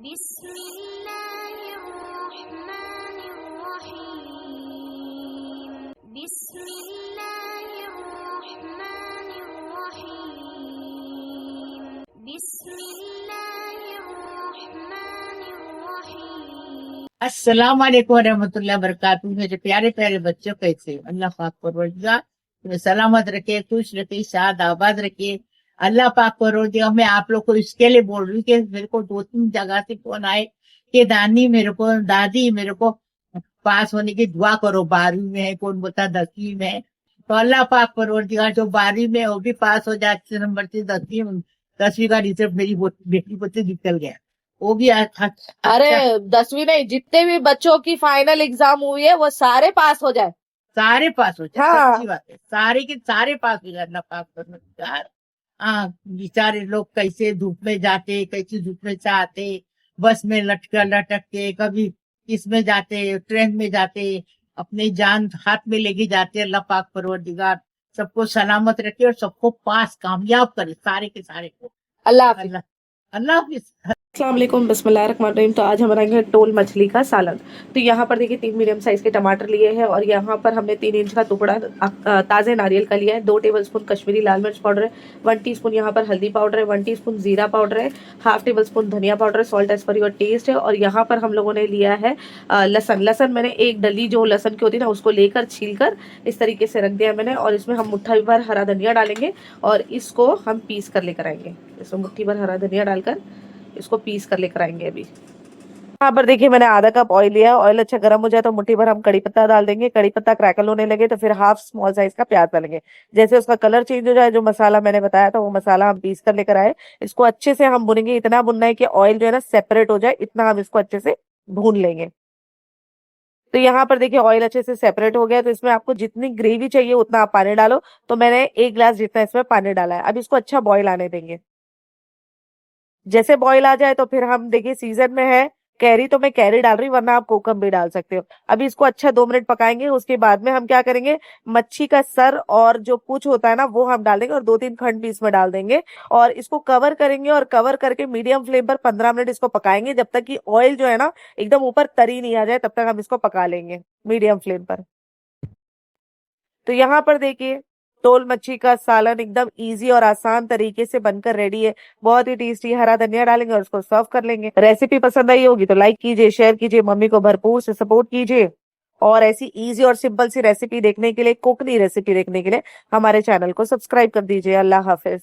बिस्मिल्लाहिर्रहमानिर्रहीम बिस्मिल्लाहिर्रहमानिर्रहीम बिस्मिल्लाहिर्रहमानिर्रहीम। अस्सलाम वालेकुम रहमतुल्लाहि बरकातहू। मेरे प्यारे प्यारे बच्चों, कैसे हो? अल्लाह पाक परवरदिगार तुम्हें सलामत रखे, खुश रखे, शाद आबाद रखे। अल्लाह पाक परवरदिगार, मैं आप लोग को इसके लिए बोल रही हूँ कि मेरे को 2-3 जगह से फोन आए कि दादी मेरे को पास होने की दुआ करो। 12वीं में है, कौन बोलता 10वीं में है। तो अल्लाह पाक परवरदिगार जो 12वीं में है वो भी पास हो जाए अच्छे नंबर से। 10वीं का रिजल्ट मेरी बेटी को निकल गया, वो भी अच्छा। अरे 10वीं नहीं, जितने भी बच्चों की फाइनल एग्जाम हुई है वो सारे पास हो जाए। सारे पास हो जाए, हाँ। सच्ची बात है, सारे के सारे पास हो जाए। अल्लाह पाक परवरदिगार। हाँ, बेचारे लोग कैसे धूप में जाते, कैसे धूप में से आते, बस में लटक के, कभी इसमें जाते, ट्रेन में जाते, अपनी जान हाथ में लेके जाते। अल्लाह पाक परवरदिगार सबको सलामत रखे और सबको पास कामयाब करे, सारे के सारे को। अल्लाह हाफिज। अल्लाह अल्लाह हाफिज। अस्सलाम वालेकुम, बिस्मिल्लाहिर्रहमानिर्रहीम। तो आज हम बनाएंगे टोल मछली का सालन। तो यहाँ पर देखिए 3 मीडियम साइज के टमाटर लिए हैं और यहाँ पर हमने 3 इंच का टुकड़ा ताज़े नारियल का लिया है। 2 टेबलस्पून कश्मीरी लाल मिर्च पाउडर है, 1 टीस्पून यहाँ पर हल्दी पाउडर है, 1 टीस्पून जीरा पाउडर है, हाफ टेबलस्पून धनिया पाउडर है, salt as per your taste है। और यहाँ पर हम लोगों ने लिया है लहसन मैंने एक डली जो लहसन की होती है ना उसको लेकर छील कर इस तरीके से रख दिया मैंने। और इसमें हम मुट्ठी भर हरा धनिया डालेंगे और इसको हम पीस कर लेकर आएंगे। इसमें मुट्ठी भर हरा धनिया डालकर इसको पीस कर लेकर आएंगे। अभी यहाँ पर देखिए मैंने आधा कप ऑयल लिया है। ऑयल अच्छा गर्म हो जाए तो मुट्ठी भर हम कड़ी पत्ता डाल देंगे। कड़ी पत्ता क्रैकल होने लगे तो फिर हाफ स्मॉल साइज का प्याज डालेंगे। जैसे उसका कलर चेंज हो जाए, जो मसाला मैंने बताया था वो मसाला हम पीस कर लेकर आए। इसको अच्छे से हम भुनेंगे, इतना भुनना है कि ऑयल जो है ना सेपरेट हो जाए, इतना हम इसको अच्छे से भून लेंगे। तो यहाँ पर देखिए ऑयल अच्छे से सेपरेट हो गया। तो इसमें आपको जितनी ग्रेवी चाहिए उतना आप पानी डालो। तो मैंने 1 गिलास जितना इसमें पानी डाला है। अब इसको अच्छा बॉईल आने देंगे। जैसे बॉईल आ जाए तो फिर हम देखिए सीजन में है कैरी, तो मैं कैरी डाल रही हूँ, वरना आप कोकम भी डाल सकते हो। अभी इसको अच्छा 2 मिनट पकाएंगे। उसके बाद में हम क्या करेंगे, मच्छी का सर और जो पूंछ होता है ना वो हम डाल देंगे और 2-3 खंड भी इसमें डाल देंगे और इसको कवर करेंगे। और कवर करके मीडियम फ्लेम पर 15 मिनट इसको पकाएंगे, जब तक कि ऑयल जो है ना एकदम ऊपर तरी नहीं आ जाए, तब तक हम इसको पका लेंगे मीडियम फ्लेम पर। तो यहाँ पर देखिए टोल मच्छी का सालन एकदम इजी और आसान तरीके से बनकर रेडी है। बहुत ही टेस्टी। हरा धनिया डालेंगे और उसको सर्व कर लेंगे। रेसिपी पसंद आई होगी तो लाइक कीजिए, शेयर कीजिए, मम्मी को भरपूर से सपोर्ट कीजिए। और ऐसी इजी और सिंपल सी रेसिपी देखने के लिए, कोकनी रेसिपी देखने के लिए हमारे चैनल को सब्सक्राइब कर दीजिए। अल्लाह हाफिज।